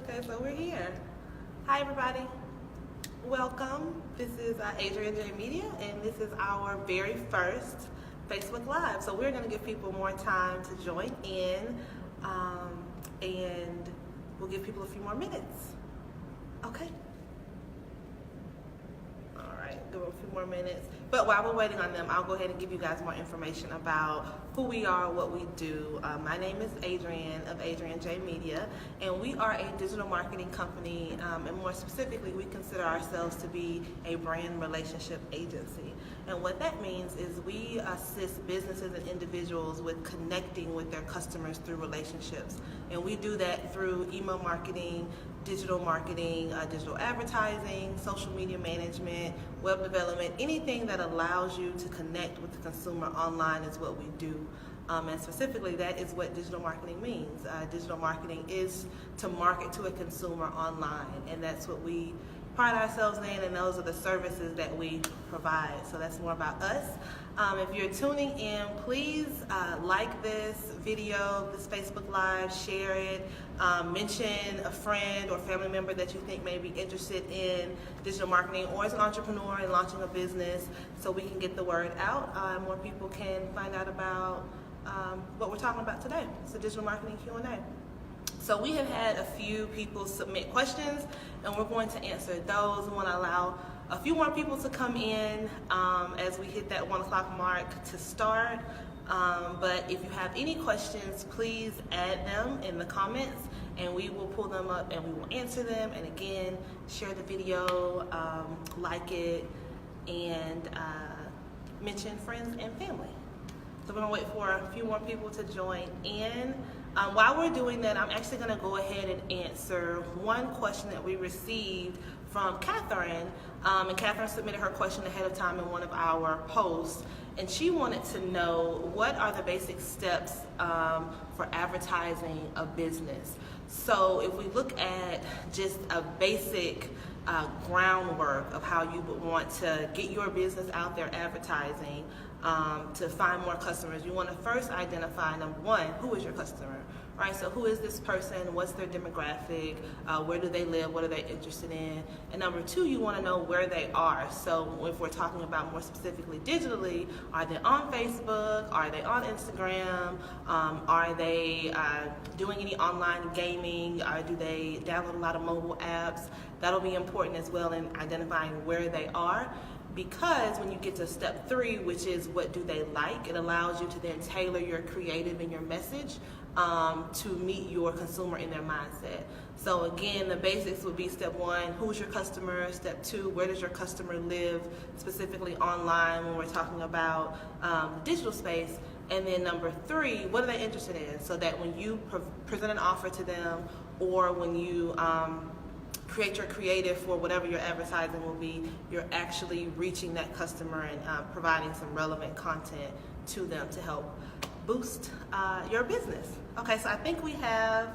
Okay, so we're here. Hi, everybody. Welcome. This is Adrienne J Media, and this is our very first Facebook Live. So we're going to give people more time to join in, and we'll give people a few more minutes. Okay? All right, give them a few more minutes. But while we're waiting on them, I'll go ahead and give you guys more information about who we are, what we do. My name is Adrienne of Adrienne J Media, and we are a digital marketing company, and more specifically, we consider ourselves to be a brand relationship agency. And what that means is we assist businesses and individuals with connecting with their customers through relationships. And we do that through email marketing, digital advertising, social media management, web development, anything that allows you to connect with the consumer online is what we do. And specifically, that is what digital marketing means. Digital marketing is to market to a consumer online, and that's what we pride ourselves in, and those are the services that we provide. So that's more about us. If you're tuning in, please like this video, this Facebook Live, share it, mention a friend or family member that you think may be interested in digital marketing or as an entrepreneur and launching a business, so we can get the word out. More people can find out about what we're talking about today. It's a digital marketing Q&A. So we have had a few people submit questions, and we're going to answer those. We want to allow a few more people to come in as we hit that 1 o'clock mark to start. But if you have any questions, please add them in the comments, and we will pull them up and we will answer them. And again, share the video, like it, and mention friends and family. So we're going to wait for a few more people to join in. While we're doing that, I'm actually going to go ahead and answer one question that we received from Catherine. And Catherine submitted her question ahead of time in one of our posts. And she wanted to know, what are the basic steps for advertising a business? So if we look at just a basic groundwork of how you would want to get your business out there advertising, to find more customers, you want to first identify, number one, who is your customer, right? So who is this person? What's their demographic? Where do they live? What are they interested in? And number two, you want to know where they are. So if we're talking about more specifically digitally, are they on Facebook? Are they on Instagram? Are they doing any online gaming? Do they download a lot of mobile apps? That'll be important as well in identifying where they are. Because when you get to step 3, which is what do they like, it allows you to then tailor your creative and your message to meet your consumer in their mindset. So again, the basics would be step 1, who's your customer? Step 2, where does your customer live, specifically online when we're talking about digital space? And then number 3, what are they interested in? So that when you present an offer to them, or when you create your creative for whatever your advertising will be, you're actually reaching that customer and providing some relevant content to them to help boost your business. Okay, so I think we have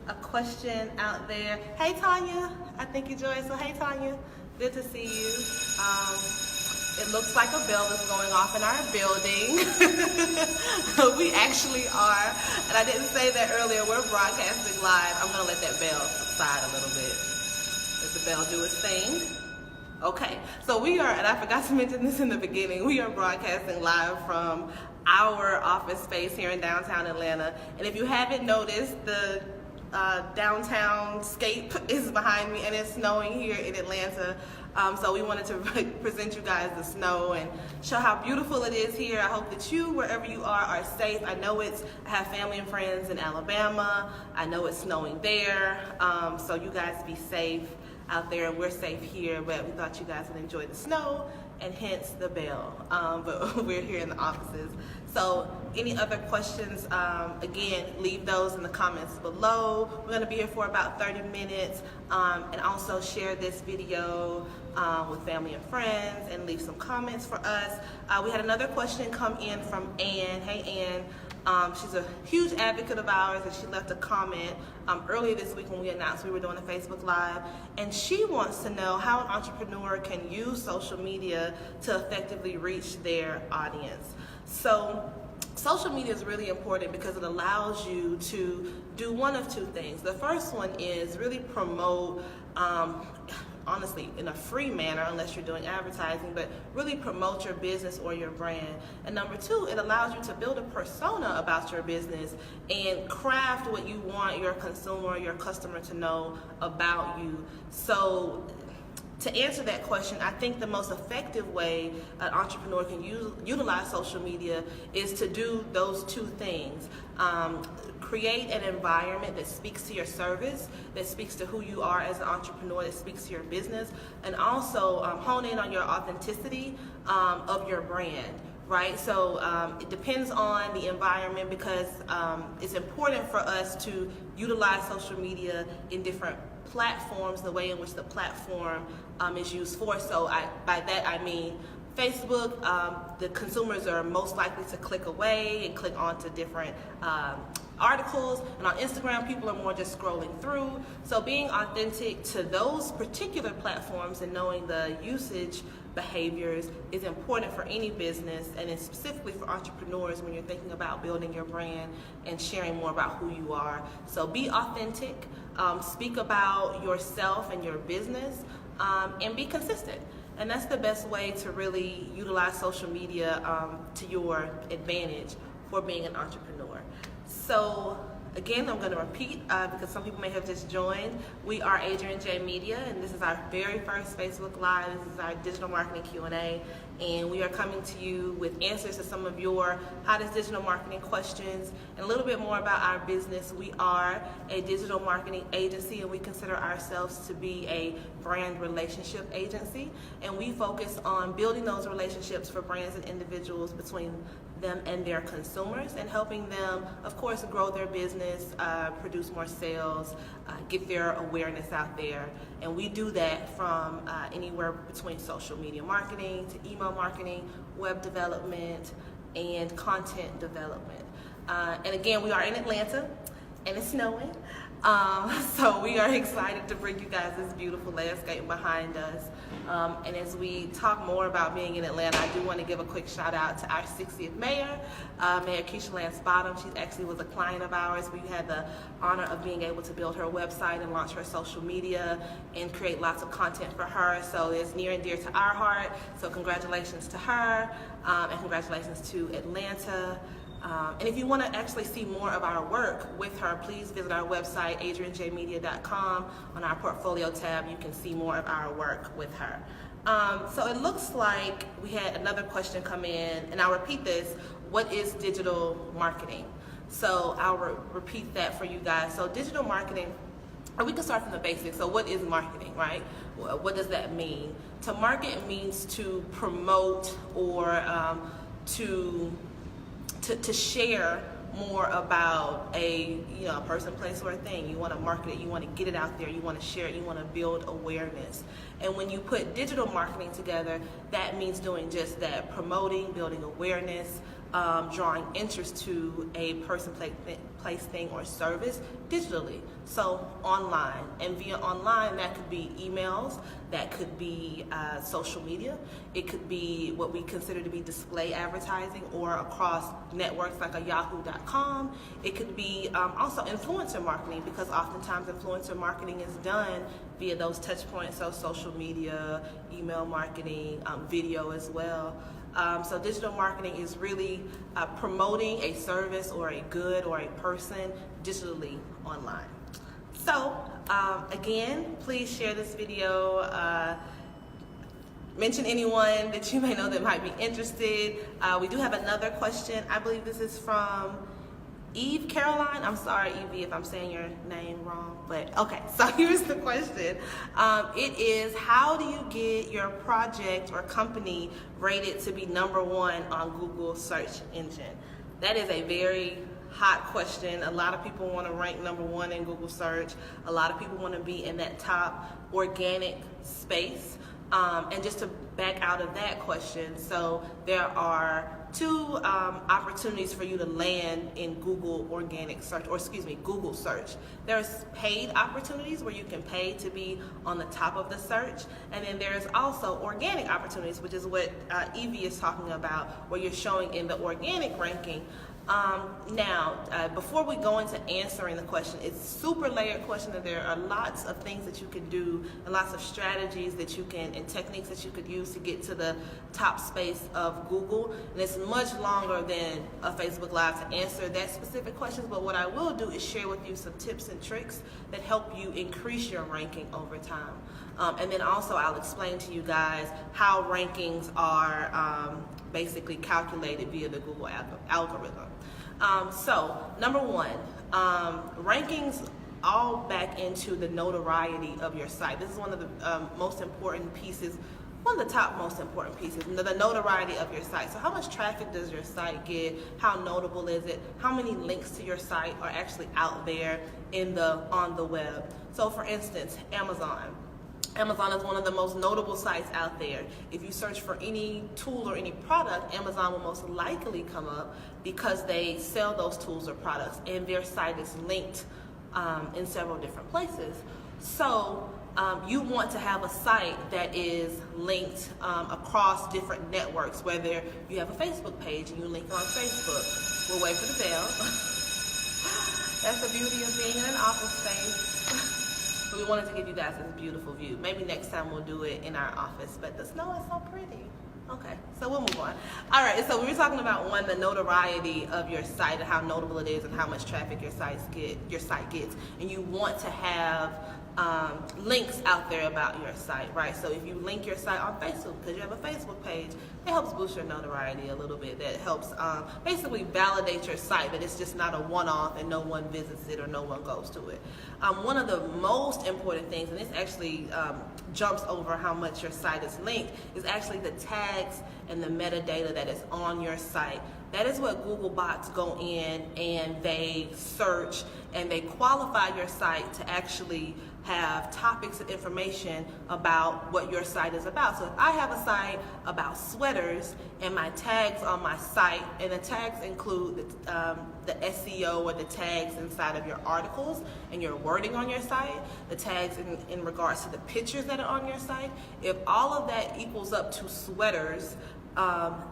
a question out there. Hey Tanya, I think you joined. So hey Tanya, good to see you. It looks like a bell is going off in our building. We actually are, and I didn't say that earlier, we're broadcasting live. I'm gonna let that bell subside a little bit. Let the bell do its thing. Okay, so we are, and I forgot to mention this in the beginning, we are broadcasting live from our office space here in downtown Atlanta. And if you haven't noticed, the downtown scape is behind me, and it's snowing here in Atlanta. So we wanted to present you guys the snow and show how beautiful it is here. I hope that you, wherever you are safe. I know I have family and friends in Alabama. I know it's snowing there. So you guys be safe out there, and we're safe here, but we thought you guys would enjoy the snow, and hence the bell. But we're here in the offices. So any other questions, again, leave those in the comments below. We're gonna be here for about 30 minutes, and also share this video with family and friends, and leave some comments for us. We had another question come in from Ann. Hey Ann. She's a huge advocate of ours, and she left a comment earlier this week when we announced we were doing a Facebook Live, and she wants to know how an entrepreneur can use social media to effectively reach their audience. So social media is really important because it allows you to do one of two things. The first one is really promote, honestly, in a free manner, unless you're doing advertising, but really promote your business or your brand. And number two, it allows you to build a persona about your business and craft what you want your consumer, your customer to know about you. So to answer that question, I think the most effective way an entrepreneur can utilize social media is to do those two things. Create an environment that speaks to your service, that speaks to who you are as an entrepreneur, that speaks to your business, and also hone in on your authenticity of your brand. Right, so it depends on the environment, because it's important for us to utilize social media in different platforms, the way in which the platform is used for. So by that I mean Facebook, the consumers are most likely to click away and click onto different articles, and on Instagram people are more just scrolling through. So being authentic to those particular platforms and knowing the usage behaviors is important for any business, and it's specifically for entrepreneurs when you're thinking about building your brand and sharing more about who you are. So be authentic, speak about yourself and your business, and be consistent. And that's the best way to really utilize social media to your advantage for being an entrepreneur. So again, I'm going to repeat because some people may have just joined. We are Adrienne J Media, and this is our very first Facebook Live. This is our digital marketing Q&A, and we are coming to you with answers to some of your hottest digital marketing questions and a little bit more about our business. We are a digital marketing agency, and we consider ourselves to be a brand relationship agency, and we focus on building those relationships for brands and individuals between them and their consumers, and helping them, of course, grow their business, produce more sales, get their awareness out there. And we do that from anywhere between social media marketing to email marketing, web development, and content development. And again, we are in Atlanta, and it's snowing. So we are excited to bring you guys this beautiful landscape behind us. And as we talk more about being in Atlanta, I do want to give a quick shout out to our 60th mayor, Mayor Keisha Lance Bottom. She actually was a client of ours. We had the honor of being able to build her website and launch her social media and create lots of content for her. So it's near and dear to our heart. So congratulations to her, and congratulations to Atlanta. And if you want to actually see more of our work with her, please visit our website, adriennjmedia.com. On our portfolio tab, you can see more of our work with her. So it looks like we had another question come in, and I'll repeat this. What is digital marketing? So I'll repeat that for you guys. So digital marketing, or we can start from the basics. So what is marketing, right? What does that mean? To market means to promote or to share more about a person, place, or a thing. You want to market it, you want to get it out there, you want to share it, you want to build awareness. And when you put digital marketing together, that means doing just that: promoting, building awareness, drawing interest to a person, place, thing, or service digitally. So online, and via online, that could be emails, that could be social media, it could be what we consider to be display advertising, or across networks like a yahoo.com. It could be also influencer marketing, because oftentimes influencer marketing is done via those touch points, so social media, email marketing, video as well. So digital marketing is really promoting a service or a good or a person digitally online. So again, please share this video. Mention anyone that you may know that might be interested. We do have another question. I believe this is from Eve Caroline. I'm sorry, Evie, if I'm saying your name wrong, but okay. So here's the question. It is, how do you get your project or company rated to be #1 on Google search engine? That is a very hot question. A lot of people want to rank #1 in Google search. A lot of people want to be in that top organic space. And just to back out of that question, so there are two opportunities for you to land in Google organic search, or Google search. There's paid opportunities where you can pay to be on the top of the search, and then there's also organic opportunities, which is what Evie is talking about, where you're showing in the organic ranking Before we go into answering the question, it's super layered question, and there are lots of things that you can do and lots of strategies that you can and techniques that you could use to get to the top space of Google. And it's much longer than a Facebook Live to answer that specific questions, but what I will do is share with you some tips and tricks that help you increase your ranking over time. And then also I'll explain to you guys how rankings are basically calculated via the Google algorithm. So number one, rankings all back into the notoriety of your site. This is one of the most important pieces, one of the top most important pieces, the notoriety of your site. So how much traffic does your site get? How notable is it? How many links to your site are actually out there on the web? So for instance, Amazon. Amazon is one of the most notable sites out there. If you search for any tool or any product, Amazon will most likely come up because they sell those tools or products, and their site is linked in several different places. So you want to have a site that is linked across different networks, whether you have a Facebook page and you link on Facebook. We'll wait for the bell. That's the beauty of being in an office space. We wanted to give you guys this beautiful view. Maybe next time we'll do it in our office, but the snow is so pretty. Okay, so we'll move on. All right, so we were talking about the notoriety of your site and how notable it is and how much traffic your site gets. And you want to have links out there about your site, right? So if you link your site on Facebook because you have a Facebook page, it helps boost your notoriety a little bit. That helps basically validate your site, that it's just not a one-off and no one visits it or no one goes to it. One of the most important things, and this actually jumps over how much your site is linked, is actually the tags and the metadata that is on your site. That is what Google bots go in and they search and they qualify your site to actually have topics and information about what your site is about. So if I have a site about sweaters and my tags on my site, and the tags include the SEO or the tags inside of your articles and your wording on your site, the tags in regards to the pictures that are on your site, if all of that equals up to sweaters,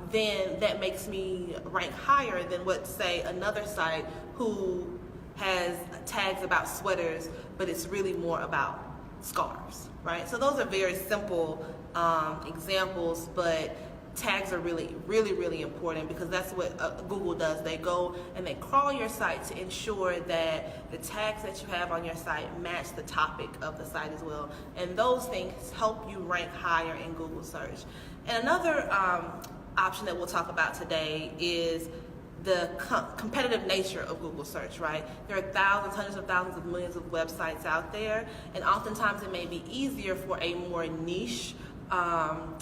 then that makes me rank higher than what, say, another site who has tags about sweaters, but it's really more about scarves, right? So those are very simple examples, but tags are really, really, really important because that's what Google does. They go and they crawl your site to ensure that the tags that you have on your site match the topic of the site as well. And those things help you rank higher in Google search. And another option that we'll talk about today is the competitive nature of Google search, right? There are thousands, hundreds of thousands of millions of websites out there, and oftentimes it may be easier for a more niche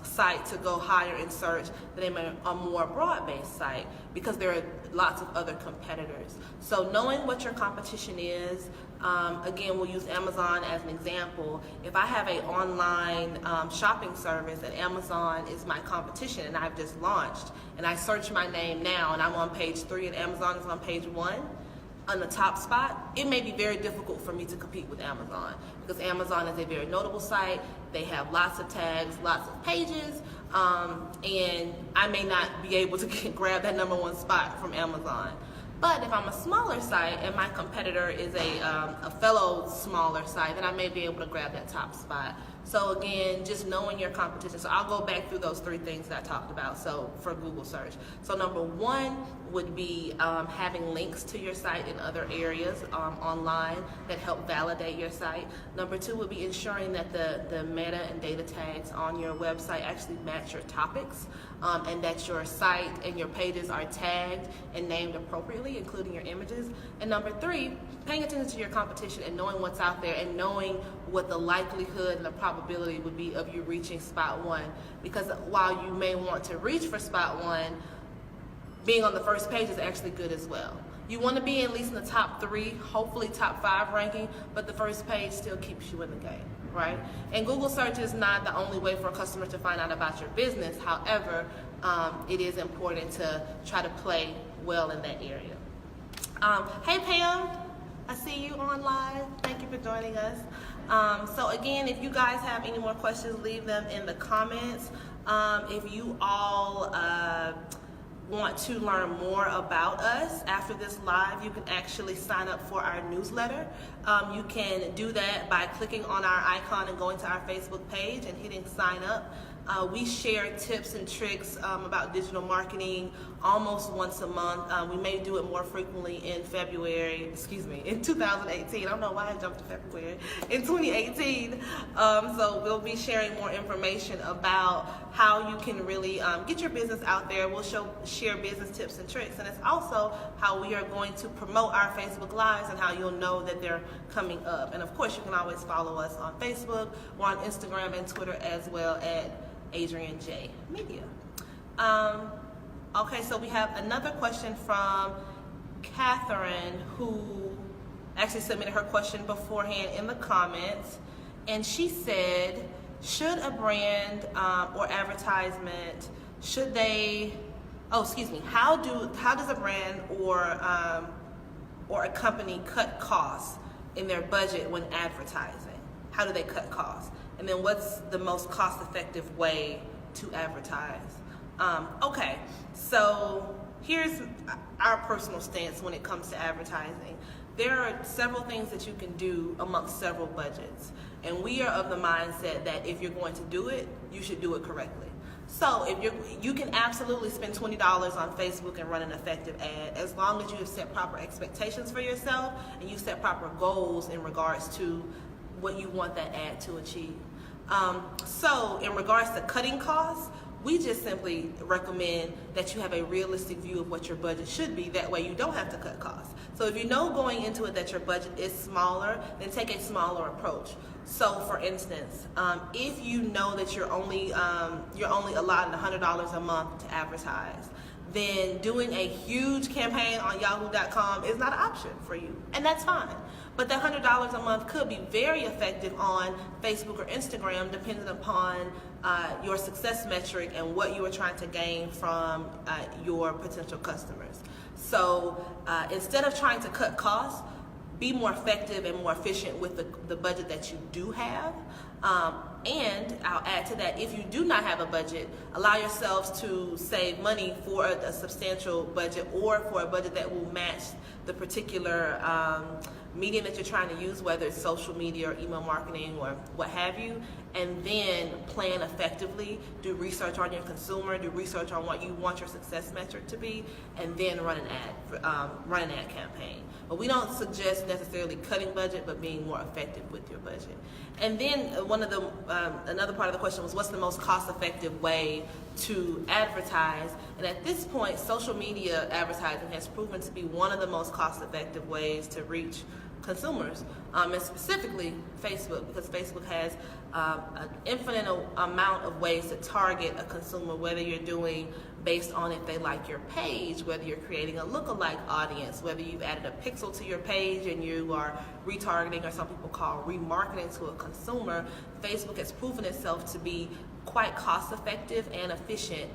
site to go higher in search than a more broad-based site because there are lots of other competitors. So knowing what your competition is, again, we'll use Amazon as an example. If I have an online shopping service and Amazon is my competition and I've just launched and I search my name now and I'm on page 3 and Amazon is on page 1, on the top spot, it may be very difficult for me to compete with Amazon because Amazon is a very notable site. They have lots of tags, lots of pages, and I may not be able to grab that #1 spot from Amazon. But if I'm a smaller site and my competitor is a fellow smaller site, then I may be able to grab that top spot. So again, just knowing your competition. So I'll go back through those 3 things that I talked about. So for Google search. So number 1 would be having links to your site in other areas online that help validate your site. Number 2 would be ensuring that the meta and data tags on your website actually match your topics and that your site and your pages are tagged and named appropriately, including your images. And number 3, paying attention to your competition and knowing what's out there and knowing what the likelihood and the probability would be of you reaching spot 1. Because while you may want to reach for spot 1, being on the first page is actually good as well. You want to be at least in the top 3, hopefully top 5 ranking, but the first page still keeps you in the game, right? And Google search is not the only way for a customer to find out about your business. However, it is important to try to play well in that area. Hey Pam, I see you on live. Thank you for joining us. So again, if you guys have any more questions, leave them in the comments. If you all want to learn more about us after this live, you can actually sign up for our newsletter. You can do that by clicking on our icon and going to our Facebook page and hitting sign up. We share tips and tricks about digital marketing almost once a month. We may do it more frequently in in 2018. I don't know why I jumped to February. In 2018. So we'll be sharing more information about how you can really get your business out there. We'll share business tips and tricks. And it's also how we are going to promote our Facebook Lives and how you'll know that they're coming up. And of course, you can always follow us on Facebook. We're on Instagram and Twitter as well at Adrienne J Media. Okay, so we have another question from Catherine, who actually submitted her question beforehand in the comments, and she said, should a brand or advertisement, how does a brand or a company cut costs in their budget when advertising? How do they cut costs? And then what's the most cost-effective way to advertise? Okay, so here's our personal stance when it comes to advertising. There are several things that you can do amongst several budgets. And we are of the mindset that if you're going to do it, you should do it correctly. So if you can absolutely spend $20 on Facebook and run an effective ad, as long as you have set proper expectations for yourself and you set proper goals in regards to what you want that ad to achieve. So in regards to cutting costs, we just simply recommend that you have a realistic view of what your budget should be. That way you don't have to cut costs. So if you know going into it that your budget is smaller, then take a smaller approach. So for instance, if you know that you're only allotted $100 a month to advertise, then doing a huge campaign on yahoo.com is not an option for you, and that's fine. But that $100 a month could be very effective on Facebook or Instagram, depending upon your success metric and what you are trying to gain from your potential customers. So instead of trying to cut costs, be more effective and more efficient with the budget that you do have. And I'll add to that, if you do not have a budget, allow yourselves to save money for a substantial budget or for a budget that will match the particular medium that you're trying to use, whether it's social media or email marketing or what have you, and then plan effectively, do research on your consumer, do research on what you want your success metric to be, and then run an ad campaign. But we don't suggest necessarily cutting budget, but being more effective with your budget. And then another part of the question was, what's the most cost-effective way to advertise? And at this point, social media advertising has proven to be one of the most cost-effective ways to reach consumers, and specifically Facebook, because Facebook has an infinite amount of ways to target a consumer, whether you're doing based on if they like your page, whether you're creating a lookalike audience, whether you've added a pixel to your page and you are retargeting, or some people call remarketing, to a consumer. Facebook has proven itself to be quite cost effective and efficient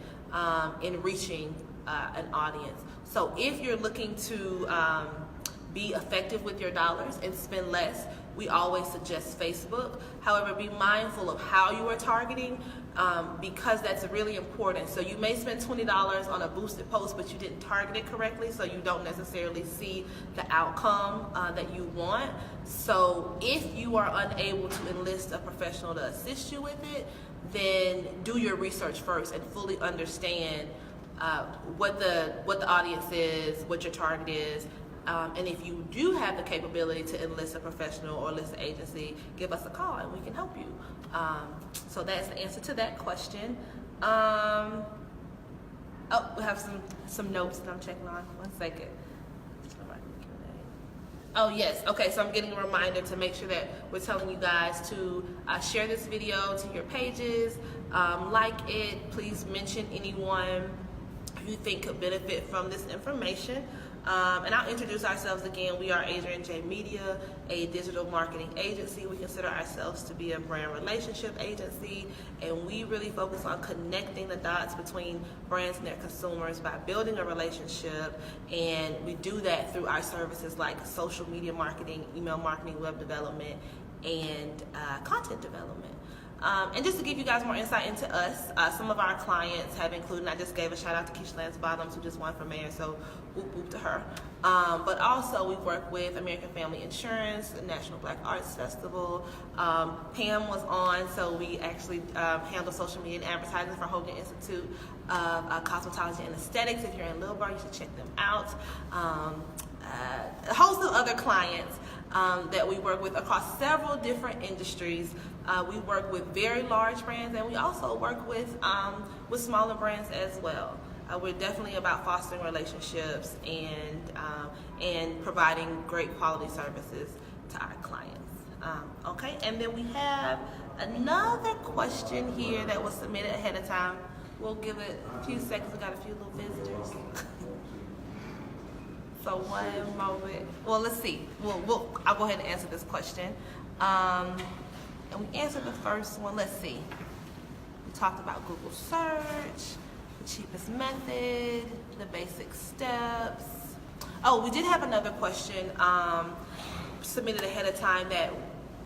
in reaching an audience. So if you're looking to be effective with your dollars and spend less, we always suggest Facebook. However, be mindful of how you are targeting, because that's really important. So you may spend $20 on a boosted post, but you didn't target it correctly, so you don't necessarily see the outcome that you want. So if you are unable to enlist a professional to assist you with it, then do your research first and fully understand what the audience is, what your target is. And if you do have the capability to enlist a professional or enlist an agency, give us a call and we can help you. So that's the answer to that question. We have some notes that I'm checking on. 1 second. Oh yes, okay, so I'm getting a reminder to make sure that we're telling you guys to share this video to your pages, like it, please mention anyone you think could benefit from this information. And I'll introduce ourselves again. We are Adrienne J Media, a digital marketing agency. We consider ourselves to be a brand relationship agency, and we really focus on connecting the dots between brands and their consumers by building a relationship, and we do that through our services like social media marketing, email marketing, web development, and content development. And just to give you guys more insight into us, some of our clients have included, and I just gave a shout out to Keisha Lance Bottoms, who just won for mayor, so whoop whoop to her. But also we work with American Family Insurance, the National Black Arts Festival. Pam was on, so we actually handle social media and advertising for Hogan Institute of Cosmetology and Aesthetics. If you're in Little Bar, you should check them out. A host of other clients that we work with across several different industries. We work with very large brands, and we also work with smaller brands as well. We're definitely about fostering relationships and providing great quality services to our clients. Okay, and then we have another question here that was submitted ahead of time. We'll give it a few seconds. We got a few little visitors. So one moment. Well, let's see. I'll go ahead and answer this question. And we answered the first one. Let's see. We talked about Google search, the cheapest method, the basic steps. Oh, we did have another question submitted ahead of time that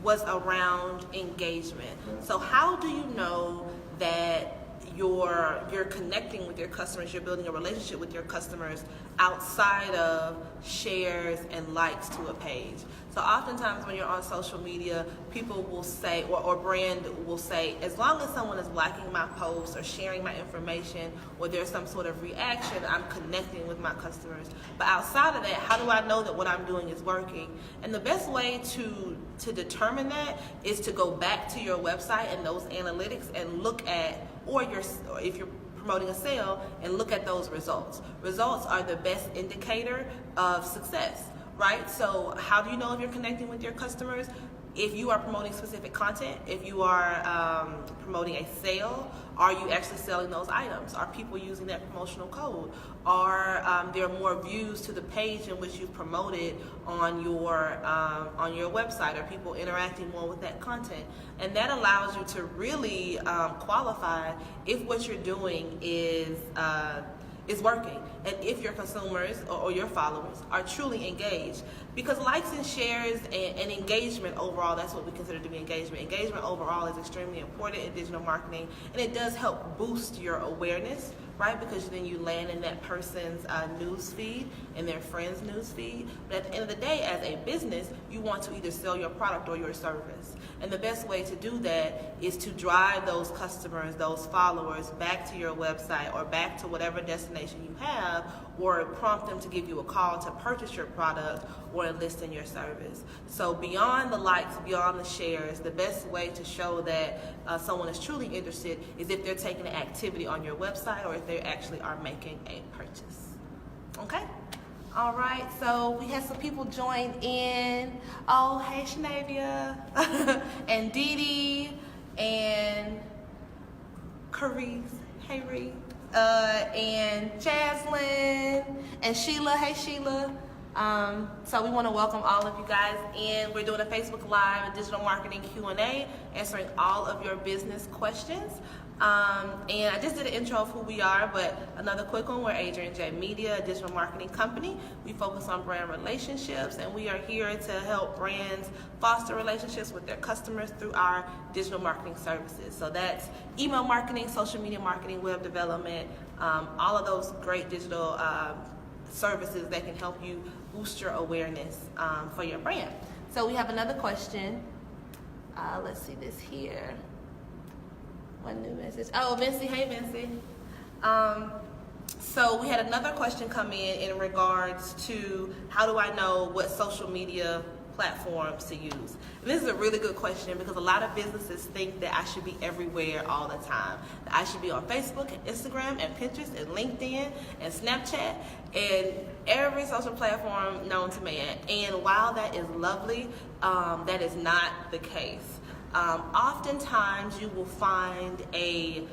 was around engagement. So how do you know that you're connecting with your customers, you're building a relationship with your customers outside of shares and likes to a page? So oftentimes when you're on social media, people will say, or brand will say, as long as someone is liking my post or sharing my information, or there's some sort of reaction, I'm connecting with my customers. But outside of that, how do I know that what I'm doing is working? And the best way to determine that is to go back to your website and those analytics and look at, or if you're promoting a sale, and look at those results. Results are the best indicator of success, right? So how do you know if you're connecting with your customers? If you are promoting specific content, if you are promoting a sale, are you actually selling those items? Are people using that promotional code? Are there more views to the page in which you've promoted on your website? Are people interacting more with that content? And that allows you to really qualify if what you're doing is working, and if your consumers or your followers are truly engaged. Because likes and shares and engagement overall, that's what we consider to be engagement. Engagement overall is extremely important in digital marketing, and it does help boost your awareness, right? Because then you land in that person's news feed and their friend's news feed. But at the end of the day, as a business, you want to either sell your product or your service. And the best way to do that is to drive those customers, those followers, back to your website or back to whatever destination you have, or prompt them to give you a call to purchase your product or enlist in your service. So beyond the likes, beyond the shares, the best way to show that someone is truly interested is if they're taking an activity on your website or if they actually are making a purchase. Okay? All right, so we had some people join in. Oh, hey, Shanavia, and Dee Dee, and Carice, hey, Ree, and Jaslyn, and Sheila, hey, Sheila. So we want to welcome all of you guys in. We're doing a Facebook Live, a digital marketing Q&A, answering all of your business questions. And I just did an intro of who we are, but another quick one, we're Adrienne J Media, a digital marketing company. We focus on brand relationships, and we are here to help brands foster relationships with their customers through our digital marketing services. So that's email marketing, social media marketing, web development, all of those great digital services that can help you boost your awareness for your brand. So we have another question. Let's see this here. One new message. Oh, Vincy. Hey, Vincy. So we had another question come in regards to how do I know what social media platforms to use? And this is a really good question because a lot of businesses think that I should be everywhere all the time. That I should be on Facebook and Instagram and Pinterest and LinkedIn and Snapchat and every social platform known to man. And while that is lovely, that is not the case. Oftentimes you will find a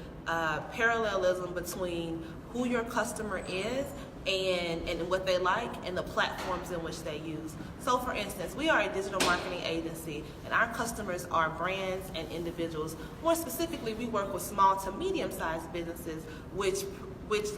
parallelism between who your customer is and what they like and the platforms in which they use. So for instance, we are a digital marketing agency and our customers are brands and individuals. More specifically, we work with small to medium-sized businesses, which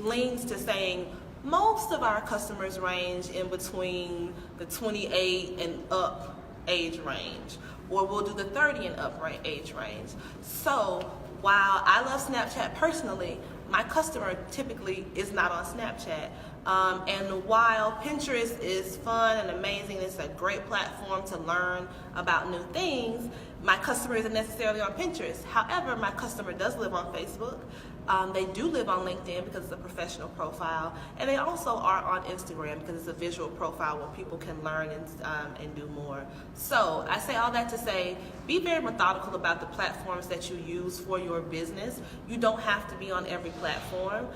leans to saying most of our customers range in between the 28 and up age range. or we'll do the 30 and up age range. So while I love Snapchat personally, my customer typically is not on Snapchat. And while Pinterest is fun and amazing, it's a great platform to learn about new things, my customer isn't necessarily on Pinterest. However, my customer does live on Facebook. They do live on LinkedIn because it's a professional profile, and they also are on Instagram because it's a visual profile where people can learn and do more. So I say all that to say, be very methodical about the platforms that you use for your business. You don't have to be on every platform.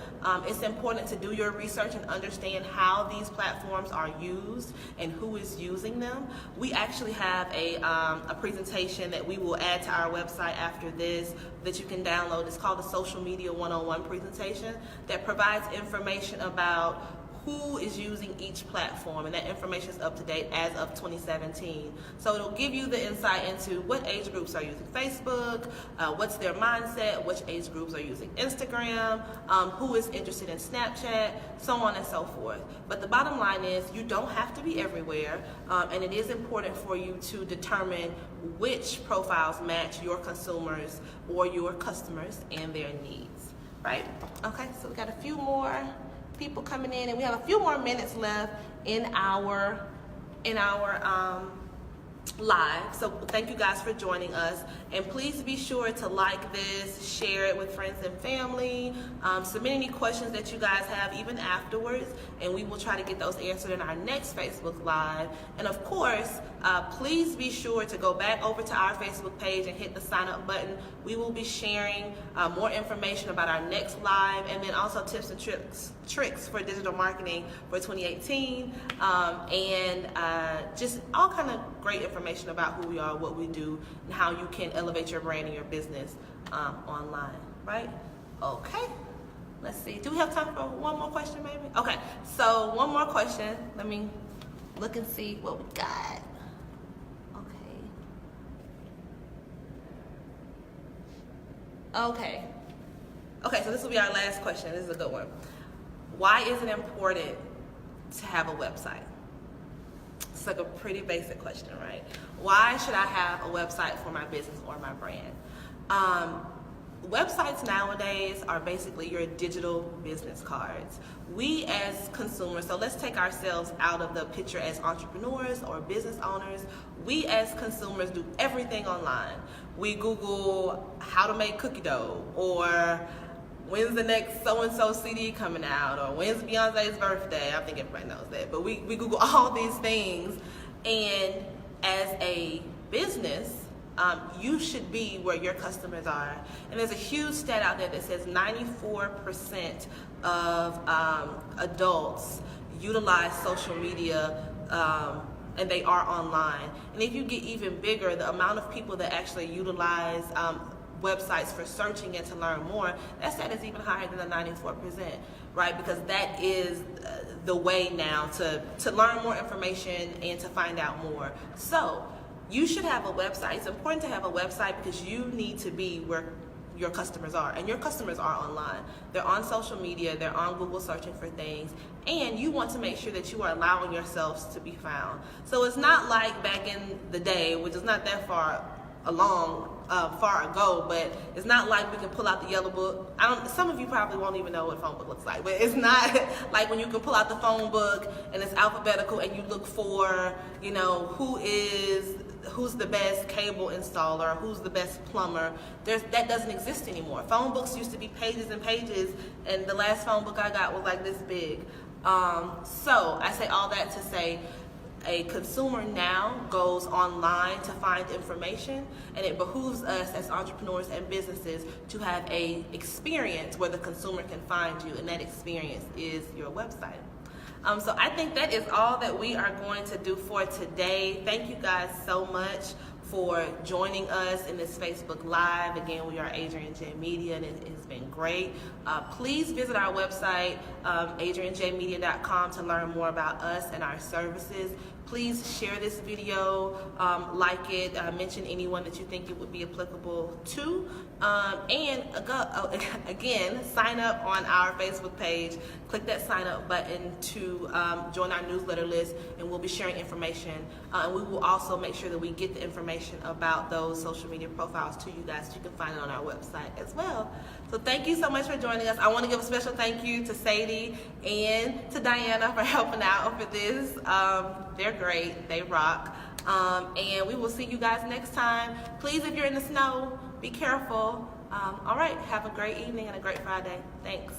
It's important to do your research and understand how these platforms are used and who is using them. We actually have a presentation that we will add to our website after this that you can download. It's called the Social Media 101 presentation that provides information about who is using each platform, and that information is up to date as of 2017. So it'll give you the insight into what age groups are using Facebook, what's their mindset, which age groups are using Instagram, who is interested in Snapchat, so on and so forth. But the bottom line is you don't have to be everywhere, and it is important for you to determine which profiles match your consumers or your customers and their needs, right? Okay, so we got a few more people coming in, and we have a few more minutes left in our live. So thank you guys for joining us, and please be sure to like this, share it with friends and family, submit any questions that you guys have even afterwards, and we will try to get those answered in our next Facebook Live. And of course, please be sure to go back over to our Facebook page and hit the sign up button. We will be sharing more information about our next live, and then also tips and tricks for digital marketing for 2018, and just all kind of great information about who we are, what we do, and how you can elevate your brand and your business online, right? Okay, let's see. Do we have time for one more question maybe? Okay, so one more question. Let me look and see what we got. Okay, so this will be our last question. This is a good one. Why is it important to have a website? It's like a pretty basic question, right? Why should I have a website for my business or my brand? Websites nowadays are basically your digital business cards. We as consumers, so let's take ourselves out of the picture as entrepreneurs or business owners. We as consumers do everything online. We Google how to make cookie dough, or when's the next so-and-so CD coming out, or when's Beyonce's birthday. I think everybody knows that. But we Google all these things, and as a business, you should be where your customers are. And there's a huge stat out there that says 94% of adults utilize social media, and they are online. And if you get even bigger, the amount of people that actually utilize websites for searching and to learn more, that stat is even higher than the 94%, right? Because that is the way now to learn more information and to find out more. So you should have a website. It's important to have a website because you need to be where your customers are, and your customers are online. They're on social media, they're on Google searching for things, and you want to make sure that you are allowing yourselves to be found. So it's not like back in the day, which is not that far ago, but it's not like we can pull out the yellow book. Some of you probably won't even know what a phone book looks like, but it's not like when you can pull out the phone book and it's alphabetical and you look for, who's the best cable installer, who's the best plumber. That doesn't exist anymore. Phone books used to be pages and pages, and the last phone book I got was like this big. So I say all that to say, a consumer now goes online to find information, and it behooves us as entrepreneurs and businesses to have a experience where the consumer can find you, and that experience is your website. So I think that is all that we are going to do for today. Thank you guys so much for joining us in this Facebook Live. Again, we are Adrienne J Media, and it has been great. Please visit our website, adriennejmedia.com, to learn more about us and our services. Please share this video, like it, mention anyone that you think it would be applicable to, and again, sign up on our Facebook page. Click that sign up button to join our newsletter list, and we'll be sharing information. And we will also make sure that we get the information information about those social media profiles to you guys. You can find it on our website as well. So thank you so much for joining us. I want to give a special thank you to Sadie and to Diana for helping out for this. They're great. They rock. And we will see you guys next time. Please, if you're in the snow, be careful. All right. Have a great evening and a great Friday. Thanks.